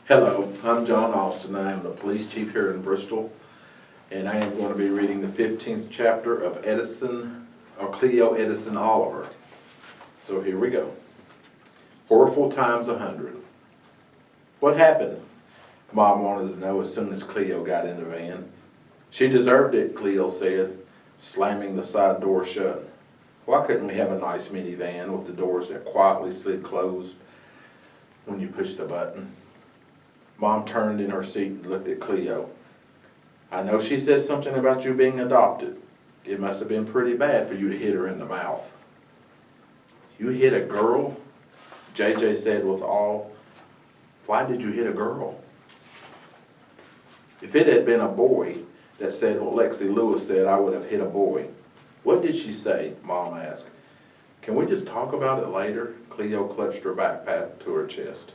Hello, I'm John Austin. I am the police chief here in Bristol, and I am going to be reading the 15th chapter of Cleo Edison Oliver. So here we go. Horrible times 100. What happened? Mom wanted to know as soon as Cleo got in the van. She deserved it, Cleo said, slamming the side door shut. Why couldn't we have a nice minivan with the doors that quietly slid closed when you push the button? Mom turned in her seat and looked at Cleo. I know she said something about you being adopted. It must have been pretty bad for you to hit her in the mouth. You hit a girl? JJ said with awe. Why did you hit a girl? If it had been a boy that said what Lexi Lewis said, I would have hit a boy. What did she say? Mom asked. Can we just talk about it later? Cleo clutched her backpack to her chest.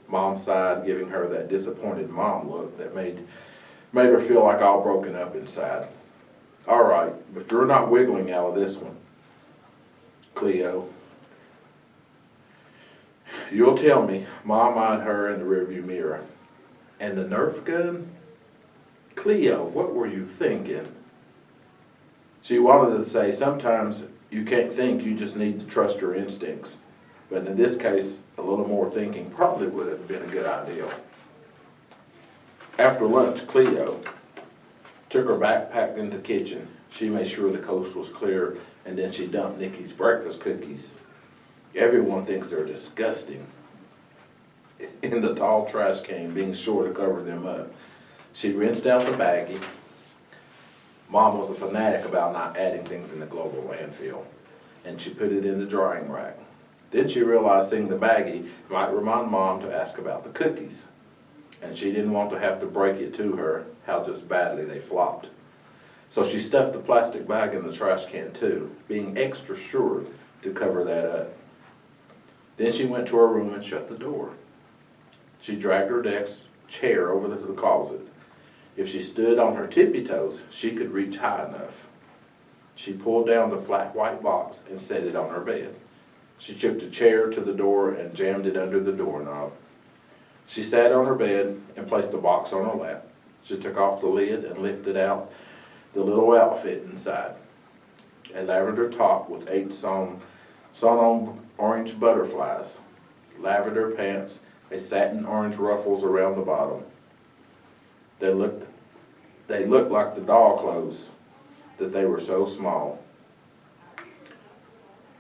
Mom sighed, giving her that disappointed mom look that made her feel like all broken up inside. All right, but you're not wiggling out of this one. Cleo. You'll tell me. Mom eyed her in the rearview mirror. And the Nerf gun? Cleo, what were you thinking? She wanted to say, sometimes you can't think, you just need to trust your instincts. But in this case, a little more thinking probably would have been a good idea. After lunch, Cleo took her backpack into the kitchen. She made sure the coast was clear, and then she dumped Nikki's breakfast cookies. Everyone thinks they're disgusting in the tall trash can, being sure to cover them up. She rinsed out the baggie. Mom was a fanatic about not adding things in the global landfill, and she put it in the drying rack. Then she realized seeing the baggie might remind Mom to ask about the cookies, and she didn't want to have to break it to her how just badly they flopped. So she stuffed the plastic bag in the trash can too, being extra sure to cover that up. Then she went to her room and shut the door. She dragged her desk chair over to the closet. If she stood on her tippy toes, she could reach high enough. She pulled down the flat white box and set it on her bed. She took the chair to the door and jammed it under the doorknob. She sat on her bed and placed the box on her lap. She took off the lid and lifted out the little outfit inside. A lavender top with 8 sawn-on orange butterflies, lavender pants, a satin orange ruffles around the bottom. They looked like the doll clothes, that they were so small.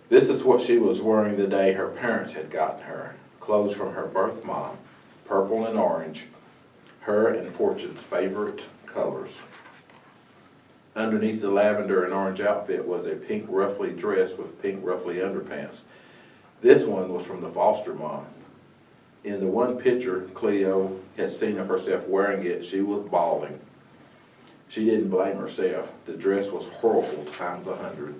This is what she was wearing the day her parents had gotten her, clothes from her birth mom, purple and orange, her and Fortune's favorite colors. Underneath the lavender and orange outfit was a pink ruffly dress with pink ruffly underpants. This one was from the foster mom. In the one picture Cleo had seen of herself wearing it, she was bawling. She didn't blame herself. The dress was horrible times 100.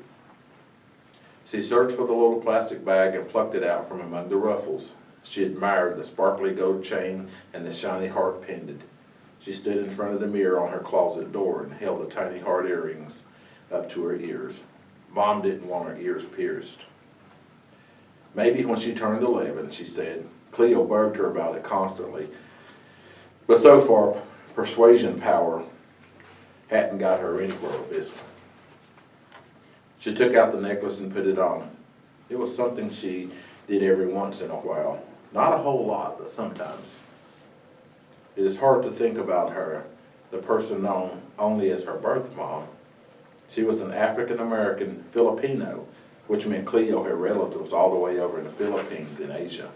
She searched for the little plastic bag and plucked it out from among the ruffles. She admired the sparkly gold chain and the shiny heart pendant. She stood in front of the mirror on her closet door and held the tiny heart earrings up to her ears. Mom didn't want her ears pierced. Maybe when she turned 11, she said. Cleo bugged her about it constantly. But so far, persuasion power hadn't got her anywhere with this one. She took out the necklace and put it on. It was something she did every once in a while. Not a whole lot, but sometimes. It is hard to think about her, the person known only as her birth mom. She was an African-American Filipino, which meant Cleo had relatives all the way over in the Philippines in Asia.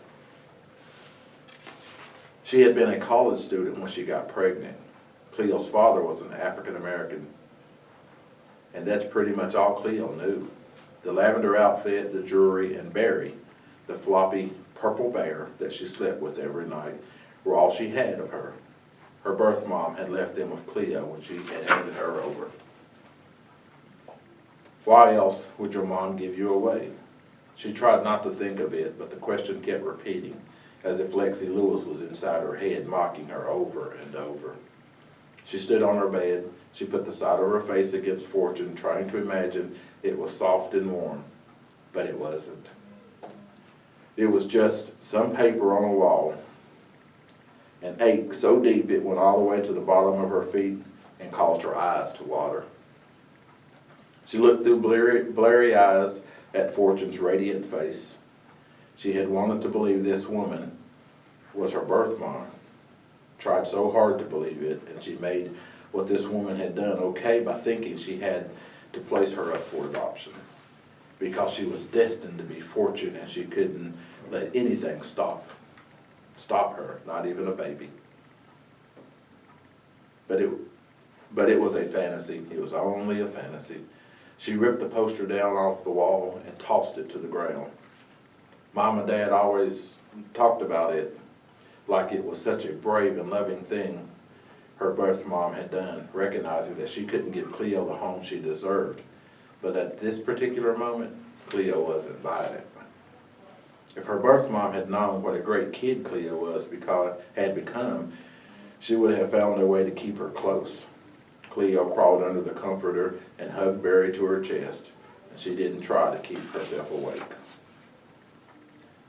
She had been a college student when she got pregnant. Cleo's father was an African-American, and that's pretty much all Cleo knew. The lavender outfit, the jewelry, and Barry, the floppy purple bear that she slept with every night, were all she had of her. Her birth mom had left them with Cleo when she had handed her over. Why else would your mom give you away? She tried not to think of it, but the question kept repeating, as if Lexi Lewis was inside her head, mocking her over and over. She stood on her bed. She put the side of her face against Fortune, trying to imagine it was soft and warm, but it wasn't. It was just some paper on a wall, and an ache so deep it went all the way to the bottom of her feet and caused her eyes to water. She looked through blurry eyes at Fortune's radiant face. She had wanted to believe this woman was her birth mom, tried so hard to believe it, and she made what this woman had done okay by thinking she had to place her up for adoption, because she was destined to be Fortune and she couldn't let anything stop her, not even a baby. But it was a fantasy. It was only a fantasy. She ripped the poster down off the wall and tossed it to the ground. Mom and Dad always talked about it like it was such a brave and loving thing her birth mom had done, recognizing that she couldn't give Cleo the home she deserved. But at this particular moment, Cleo wasn't buying it. If her birth mom had known what a great kid Cleo had become, she would have found a way to keep her close. Cleo crawled under the comforter and hugged Barry to her chest, and she didn't try to keep herself awake.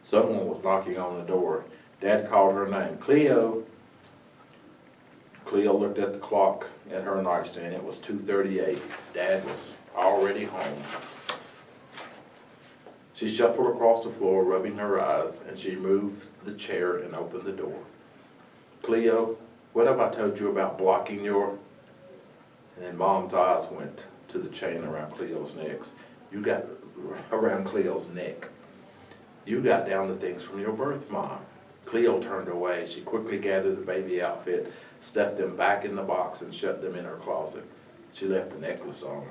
Someone was knocking on the door. Dad called her name, "Cleo." Cleo looked at the clock at her nightstand. It was 2:38. Dad was already home. She shuffled across the floor, rubbing her eyes, and she moved the chair and opened the door. "Cleo, what have I told you about blocking your..." And then Mom's eyes went to the chain around Cleo's neck. You got down the things from your birth mom. Cleo turned away. She quickly gathered the baby outfit, stuffed them back in the box, and shut them in her closet. She left the necklace on.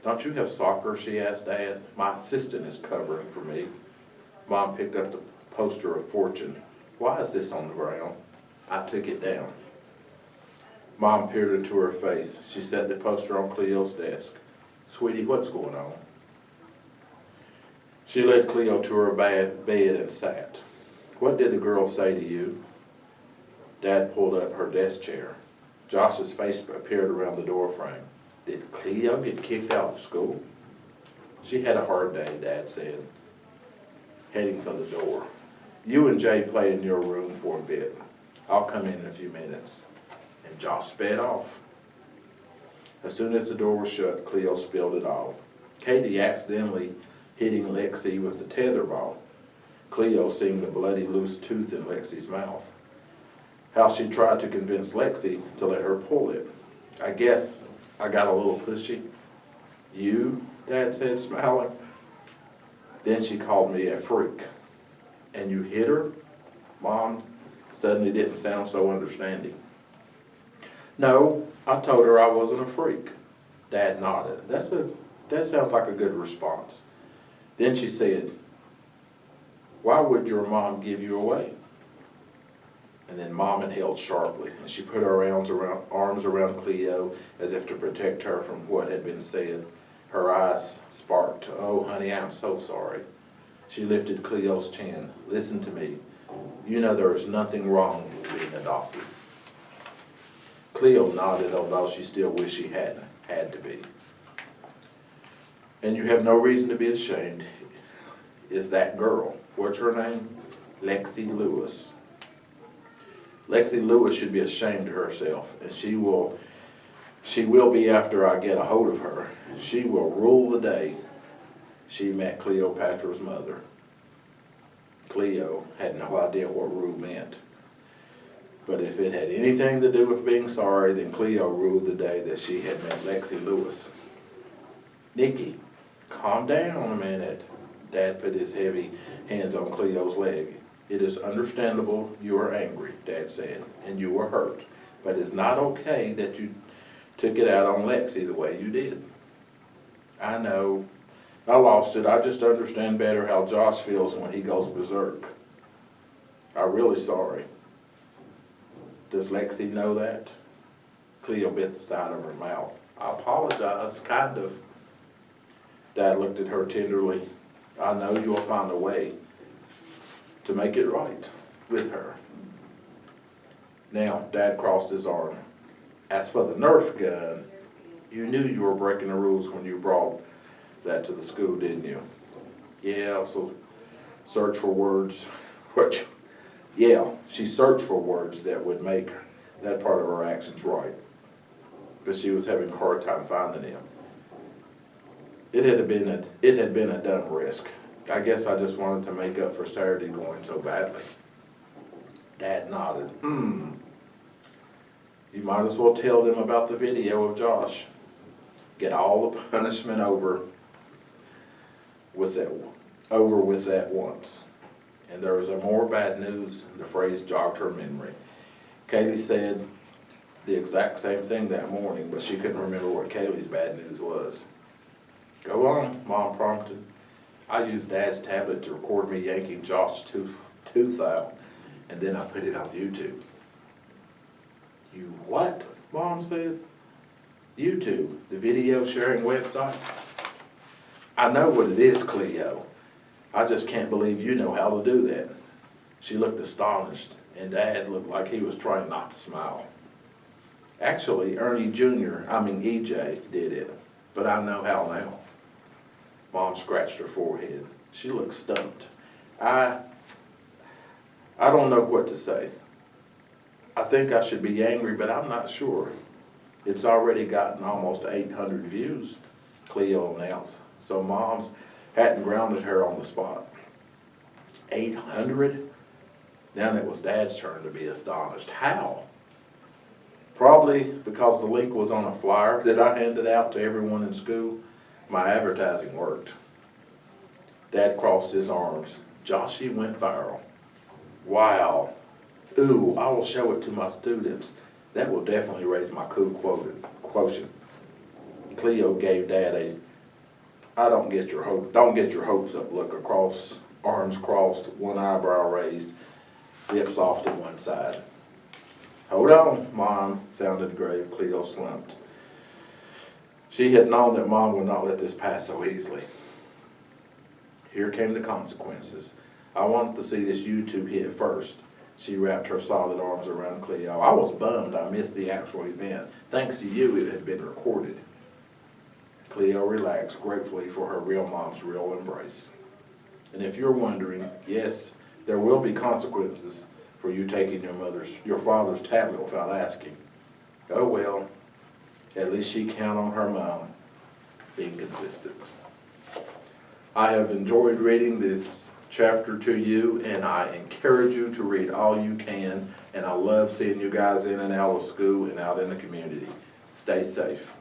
"Don't you have soccer?" she asked Dad. "My assistant is covering for me." Mom picked up the poster of Fortune. "Why is this on the ground?" "I took it down." Mom peered into her face. She set the poster on Cleo's desk. "Sweetie, what's going on?" She led Cleo to her bed and sat. "What did the girl say to you?" Dad pulled up her desk chair. Josh's face appeared around the door frame. "Did Cleo get kicked out of school?" "She had a hard day," Dad said, heading for the door. "You and Jay play in your room for a bit. I'll come in a few minutes." And Josh sped off. As soon as the door was shut, Cleo spilled it all. Katie accidentally hitting Lexi with the tetherball. Cleo seeing the bloody loose tooth in Lexi's mouth. How she tried to convince Lexi to let her pull it. "I guess I got a little pushy." "You?" Dad said, smiling. "Then she called me a freak." "And you hit her?" Mom suddenly didn't sound so understanding. "No, I told her I wasn't a freak." Dad nodded. That sounds like a good response. Then she said, "Why would your mom give you away?" And then Mom inhaled sharply, and she put her arms around Cleo as if to protect her from what had been said. Her eyes sparked. "Oh, honey, I'm so sorry." She lifted Cleo's chin. "Listen to me. You know there is nothing wrong with being adopted." Cleo nodded, although she still wished she hadn't had to be. "And you have no reason to be ashamed. It's that girl. What's her name?" "Lexi Lewis." "Lexi Lewis should be ashamed of herself, and she will be after I get a hold of her. She will rule the day she met Cleo.Chapter's mother." Cleo had no idea what rule meant. But if it had anything to do with being sorry, then Cleo ruled the day that she had met Lexi Lewis. "Nikki, calm down a minute." Dad put his heavy hands on Cleo's leg. "It is understandable you are angry," Dad said, "and you were hurt. But it's not okay that you took it out on Lexi the way you did." "I know. I lost it. I just understand better how Josh feels when he goes berserk. I'm really sorry." "Does Lexi know that?" Cleo bit the side of her mouth. "I apologize, kind of." Dad looked at her tenderly. "I know you'll find a way to make it right with her." Now, Dad crossed his arm. "As for the Nerf gun, you knew you were breaking the rules when you brought that to the school, didn't you?" "Yeah, so search for words. Yeah, she searched for words that would make that part of her actions right, but she was having a hard time finding them. It had been a dumb risk. I guess I just wanted to make up for Saturday going so badly. Dad nodded. You might as well tell them about the video of Josh. Get all the punishment over with that once. And there was more bad news. The phrase jogged her memory. Kaylee said the exact same thing that morning, but she couldn't remember what Kaylee's bad news was. Go on, Mom prompted. I used Dad's tablet to record me yanking Josh's tooth out, and then I put it on YouTube. You what? Mom said. YouTube, the video sharing website. I know what it is, Cleo. I just can't believe you know how to do that. She looked astonished, and Dad looked like he was trying not to smile. Actually, EJ did it, but I know how now. Mom scratched her forehead. She looked stumped. I don't know what to say. I think I should be angry, but I'm not sure. It's already gotten almost 800 views, Cleo announced, so Mom's hadn't grounded her on the spot. 800? Then it was Dad's turn to be astonished. How? Probably because the link was on a flyer that I handed out to everyone in school. My advertising worked. Dad crossed his arms. Joshy went viral. Wow. Ooh, I will show it to my students. That will definitely raise my cool quotient. Cleo gave Dad a don't get your hopes up look across, arms crossed, one eyebrow raised, lips off to one side. Hold on, Mom sounded grave. Cleo slumped. She had known that Mom would not let this pass so easily. Here came the consequences. I wanted to see this YouTube hit first. She wrapped her solid arms around Cleo. I was bummed I missed the actual event. Thanks to you, it had been recorded. Cleo relaxed gratefully for her real mom's real embrace. And if you're wondering, yes, there will be consequences for you taking your father's tablet without asking. Oh well, at least she count on her mom being consistent. I have enjoyed reading this chapter to you, and I encourage you to read all you can, and I love seeing you guys in and out of school and out in the community. Stay safe.